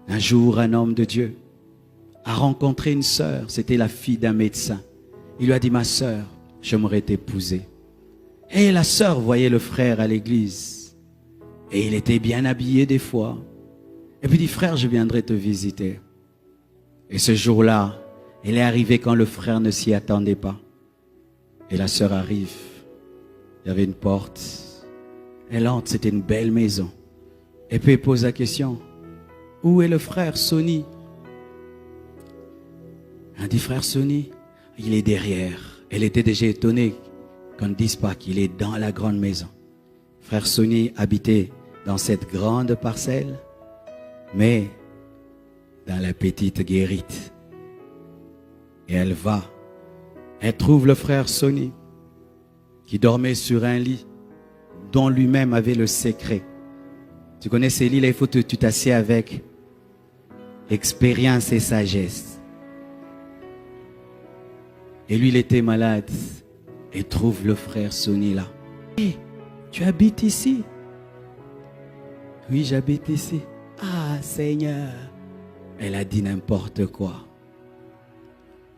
Un jour, un homme de Dieu a rencontré une sœur. C'était la fille d'un médecin. Il lui a dit, ma sœur, j'aimerais t'épouser. Et la sœur voyait le frère à l'église. Et il était bien habillé des fois. Et puis il dit, frère, je viendrai te visiter. Et ce jour-là, elle est arrivée quand le frère ne s'y attendait pas. Et la sœur arrive. Il y avait une porte. Elle entre, c'était une belle maison. Et puis elle pose la question, où est le frère Sonny? Elle dit, frère Sonny, il est derrière. Elle était déjà étonnée qu'on ne dise pas qu'il est dans la grande maison. Frère Sonny habitait dans cette grande parcelle, mais dans la petite guérite. Et elle va. Elle trouve le frère Sonny qui dormait sur un lit dont lui-même avait le secret. Tu connais ces lits là, il faut que tu t'assieds avec expérience et sagesse. Et lui, il était malade. Et trouve le frère Sonny là. Hey, tu habites ici? Oui, j'habite ici. Ah, Seigneur. Elle a dit n'importe quoi.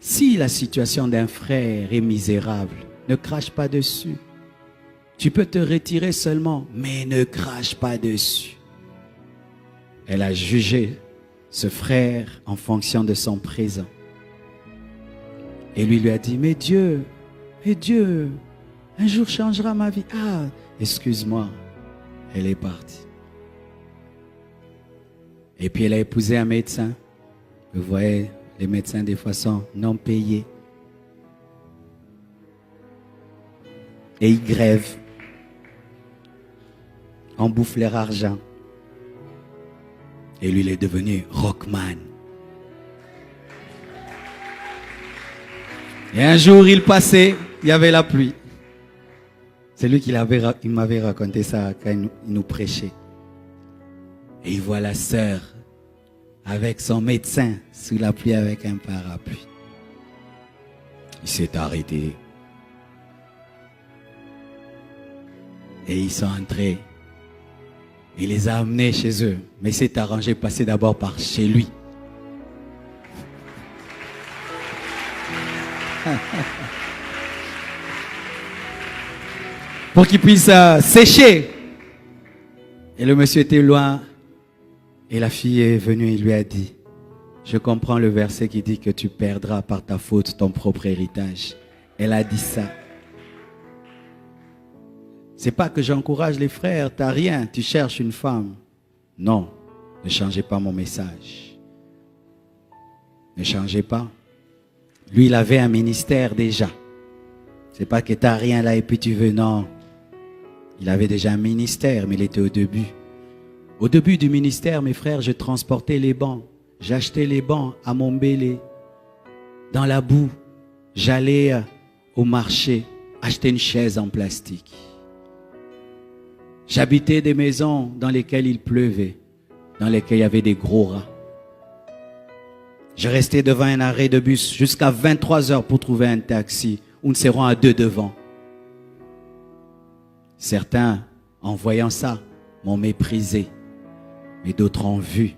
Si la situation d'un frère est misérable, ne crache pas dessus. Tu peux te retirer seulement, mais ne crache pas dessus. Elle a jugé ce frère en fonction de son présent. Et lui a dit, mais Dieu, un jour changera ma vie. Ah, excuse-moi. Elle est partie. Et puis elle a épousé un médecin. Vous voyez, les médecins des fois sont non payés. Et ils grèvent. On bouffe leur argent. Et lui, il est devenu rockman. Et un jour, il passait, il y avait la pluie. C'est lui qui m'avait raconté ça quand il nous prêchait. Et il voit la sœur avec son médecin sous la pluie avec un parapluie. Il s'est arrêté. Et ils sont entrés. Il les a amenés chez eux. Mais il s'est arrangé passer d'abord par chez lui. Pour qu'il puisse sécher. Et le monsieur était loin. Et la fille est venue et lui a dit, je comprends le verset qui dit que tu perdras par ta faute ton propre héritage. Elle a dit ça. C'est pas que j'encourage les frères, t'as rien, tu cherches une femme. Non, ne changez pas mon message. Ne changez pas. Lui, il avait un ministère déjà. C'est pas que t'as rien là et puis tu veux, non. Il avait déjà un ministère, mais il était au début. Au début du ministère, mes frères, je transportais les bancs. J'achetais les bancs à Montbéliard. Dans la boue, j'allais au marché acheter une chaise en plastique. J'habitais des maisons dans lesquelles il pleuvait, dans lesquelles il y avait des gros rats. Je restais devant un arrêt de bus jusqu'à 23 heures pour trouver un taxi où nous serons à deux devant. Certains, en voyant ça, m'ont méprisé, mais d'autres ont vu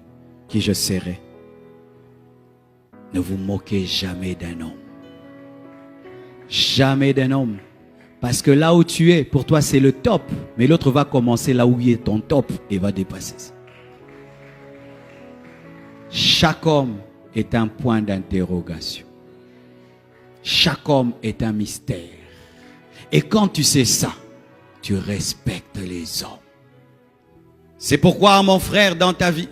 qui je serais. Ne vous moquez jamais d'un homme. Jamais d'un homme. Parce que là où tu es, pour toi c'est le top, mais l'autre va commencer là où il est ton top et va dépasser ça. Chaque homme est un point d'interrogation. Chaque homme est un mystère. Et quand tu sais ça, tu respectes les hommes. C'est pourquoi, mon frère, dans ta vie,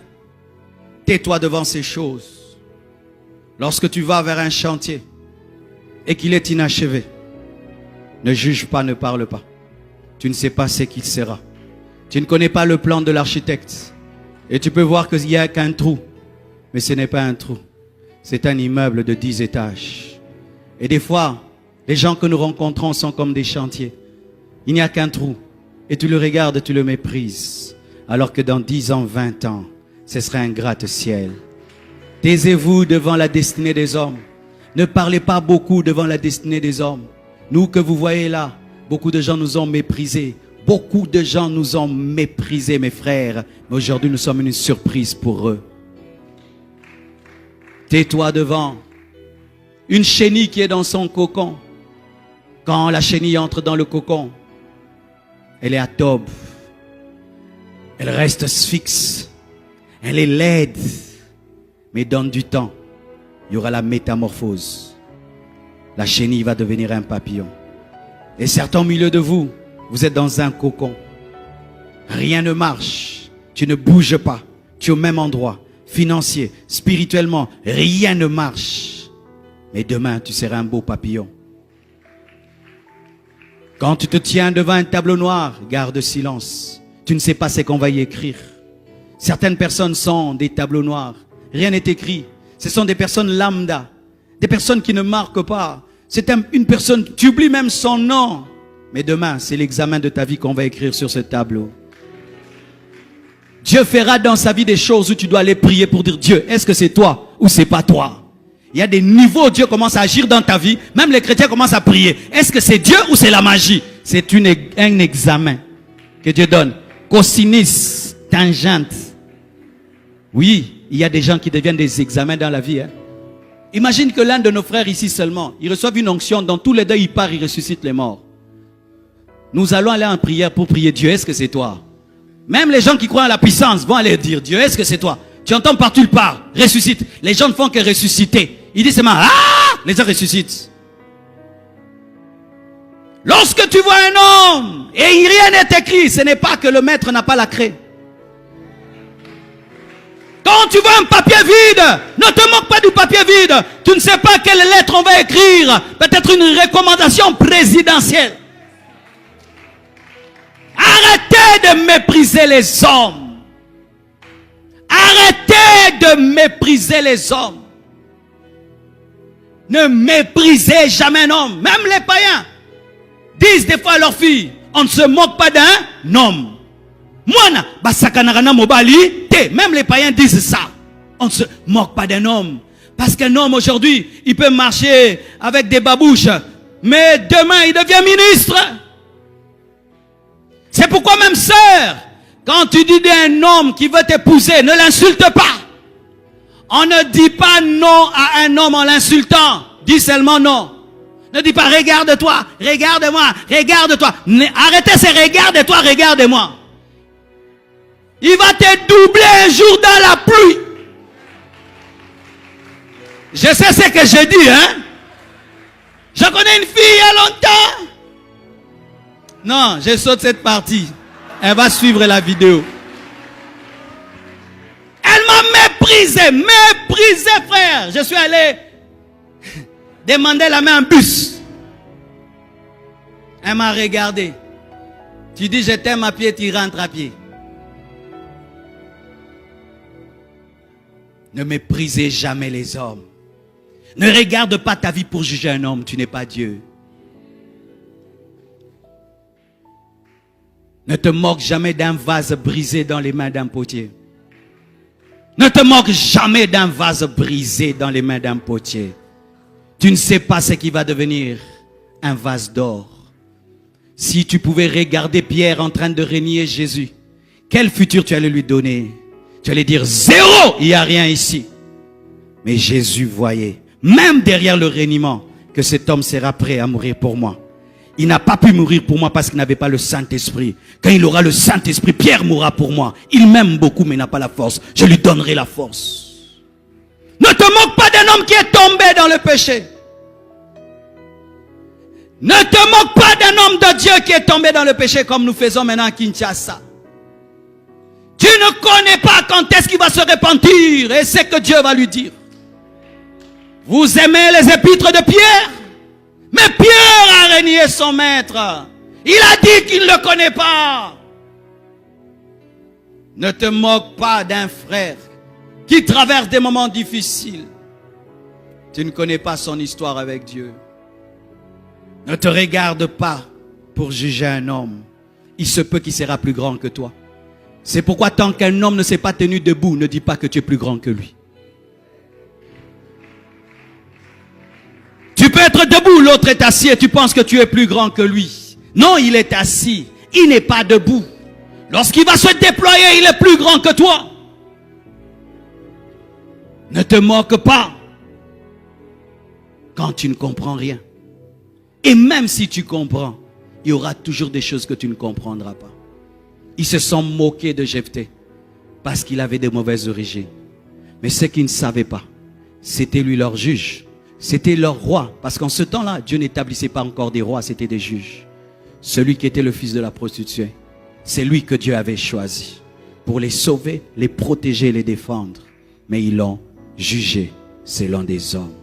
tais-toi devant ces choses. Lorsque tu vas vers un chantier et qu'il est inachevé, ne juge pas, ne parle pas. Tu ne sais pas ce qu'il sera. Tu ne connais pas le plan de l'architecte. Et tu peux voir qu'il n'y a qu'un trou. Mais ce n'est pas un trou. C'est un immeuble de 10 étages. Et des fois, les gens que nous rencontrons sont comme des chantiers. Il n'y a qu'un trou. Et tu le regardes, tu le méprises. Alors que dans 10 ans, 20 ans, ce sera un gratte-ciel. Taisez-vous devant la destinée des hommes. Ne parlez pas beaucoup devant la destinée des hommes. Nous que vous voyez là, beaucoup de gens nous ont méprisés. Beaucoup de gens nous ont méprisés, mes frères. Mais aujourd'hui, nous sommes une surprise pour eux. Tais-toi devant une chenille qui est dans son cocon. Quand la chenille entre dans le cocon, elle est atobe. Elle reste fixe. Elle est laide. Mais donne du temps. Il y aura la métamorphose. La chenille va devenir un papillon. Et certains au milieu de vous, vous êtes dans un cocon. Rien ne marche. Tu ne bouges pas. Tu es au même endroit. Financier, spirituellement, rien ne marche. Mais demain, tu seras un beau papillon. Quand tu te tiens devant un tableau noir, garde silence. Tu ne sais pas ce qu'on va y écrire. Certaines personnes sont des tableaux noirs. Rien n'est écrit. Ce sont des personnes lambda. Des personnes qui ne marquent pas. C'est une personne, tu oublies même son nom. Mais demain, c'est l'examen de ta vie qu'on va écrire sur ce tableau. Dieu fera dans sa vie des choses où tu dois aller prier pour dire Dieu, est-ce que c'est toi ou c'est pas toi? Il y a des niveaux où Dieu commence à agir dans ta vie. Même les chrétiens commencent à prier. Est-ce que c'est Dieu ou c'est la magie? C'est un examen que Dieu donne. Cosinus, tangente. Oui, il y a des gens qui deviennent des examens dans la vie. Imagine que l'un de nos frères ici seulement, il reçoit une onction, dans tous les deux il part, il ressuscite les morts. Nous allons aller en prière pour prier Dieu, est-ce que c'est toi? Même les gens qui croient à la puissance vont aller dire Dieu, est-ce que c'est toi? Tu entends partout, il part, ressuscite. Les gens ne font que ressusciter. Il dit seulement, ah! Les gens ressuscitent. Lorsque tu vois un homme et rien n'est écrit, ce n'est pas que le maître n'a pas la craie. Quand tu vois un papier vide, ne te moque pas du papier vide. Tu ne sais pas quelle lettre on va écrire. Peut-être une recommandation présidentielle. Arrêtez de mépriser les hommes. Arrêtez de mépriser les hommes. Ne méprisez jamais un homme. Même les païens disent des fois à leurs filles, on ne se moque pas d'un homme. Même les païens disent ça. On ne se moque pas d'un homme. Parce qu'un homme aujourd'hui, il peut marcher avec des babouches. Mais demain, il devient ministre. C'est pourquoi même sœur, quand tu dis d'un homme qui veut t'épouser, ne l'insulte pas. On ne dit pas non à un homme en l'insultant. Dis seulement non. Ne dis pas regarde-toi, regarde-moi, regarde-toi. Arrêtez ces regarde-toi, regarde-moi. Il va te doubler un jour dans la pluie. Je sais ce que je dis, hein. Je connais une fille il y a longtemps. Non, je saute cette partie. Elle va suivre la vidéo. Elle m'a méprisé, frère. Je suis allé demander la main en bus. Elle m'a regardé. Tu dis je t'aime à pied, tu rentres à pied. Ne méprisez jamais les hommes. Ne regarde pas ta vie pour juger un homme, tu n'es pas Dieu. Ne te moque jamais d'un vase brisé dans les mains d'un potier. Ne te moque jamais d'un vase brisé dans les mains d'un potier. Tu ne sais pas ce qui va devenir un vase d'or. Si tu pouvais regarder Pierre en train de renier Jésus, quel futur tu allais lui donner? Tu allais dire zéro, il n'y a rien ici. Mais Jésus voyait, même derrière le reniement, que cet homme sera prêt à mourir pour moi. Il n'a pas pu mourir pour moi parce qu'il n'avait pas le Saint-Esprit. Quand il aura le Saint-Esprit, Pierre mourra pour moi. Il m'aime beaucoup mais n'a pas la force. Je lui donnerai la force. Ne te moque pas d'un homme qui est tombé dans le péché. Ne te moque pas d'un homme de Dieu qui est tombé dans le péché comme nous faisons maintenant à Kinshasa. Tu ne connais pas quand est-ce qu'il va se repentir et c'est que Dieu va lui dire. Vous aimez les épîtres de Pierre? Mais Pierre a renié son maître. Il a dit qu'il ne le connaît pas. Ne te moque pas d'un frère qui traverse des moments difficiles. Tu ne connais pas son histoire avec Dieu. Ne te regarde pas pour juger un homme. Il se peut qu'il sera plus grand que toi. C'est pourquoi tant qu'un homme ne s'est pas tenu debout, ne dis pas que tu es plus grand que lui. Tu peux être debout, l'autre est assis et tu penses que tu es plus grand que lui. Non, il est assis, il n'est pas debout. Lorsqu'il va se déployer, il est plus grand que toi. Ne te moque pas tu ne comprends rien. Et même si tu comprends, il y aura toujours des choses que tu ne comprendras pas. Ils se sont moqués de Jephthé parce qu'il avait de mauvaises origines. Mais ce qu'ils ne savaient pas, c'était lui leur juge. C'était leur roi. Parce qu'en ce temps-là, Dieu n'établissait pas encore des rois, c'était des juges. Celui qui était le fils de la prostituée, c'est lui que Dieu avait choisi pour les sauver, les protéger, les défendre. Mais ils l'ont jugé selon des hommes.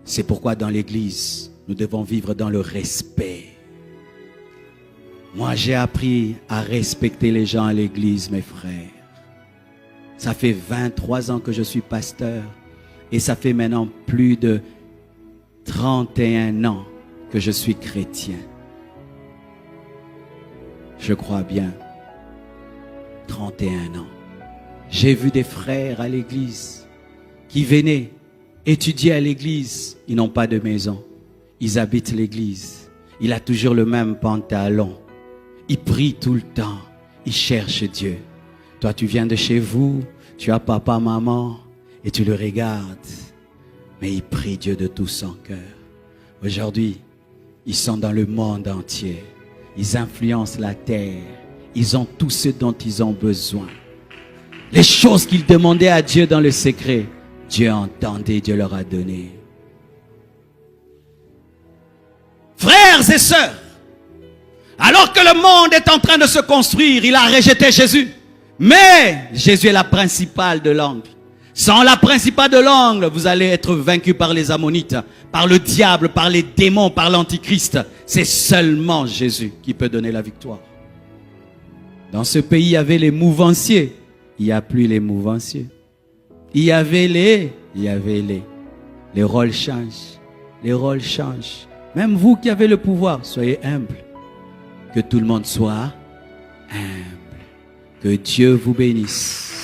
C'est pourquoi dans l'église, nous devons vivre dans le respect. Moi, j'ai appris à respecter les gens à l'église, mes frères. Ça fait 23 ans que je suis pasteur. Et ça fait maintenant plus de 31 ans que je suis chrétien. Je crois bien. 31 ans. J'ai vu des frères à l'église qui venaient étudier à l'église. Ils n'ont pas de maison. Ils habitent l'église. Il a toujours le même pantalon. Il prie tout le temps. Il cherche Dieu. Toi, tu viens de chez vous. Tu as papa, maman. Et tu le regardes. Mais il prie Dieu de tout son cœur. Aujourd'hui, ils sont dans le monde entier. Ils influencent la terre. Ils ont tout ce dont ils ont besoin. Les choses qu'ils demandaient à Dieu dans le secret, Dieu entendait, Dieu leur a donné. Frères et sœurs, alors que le monde est en train de se construire, il a rejeté Jésus. Mais Jésus est la principale de l'angle. Sans la principale de l'angle, vous allez être vaincu par les Ammonites, par le diable, par les démons, par l'antichrist. C'est seulement Jésus qui peut donner la victoire. Dans ce pays, il y avait les mouvanciers. Il n'y a plus les mouvanciers. Il y avait les. Les rôles changent. Les rôles changent. Même vous qui avez le pouvoir, soyez humbles. Que tout le monde soit humble. Que Dieu vous bénisse.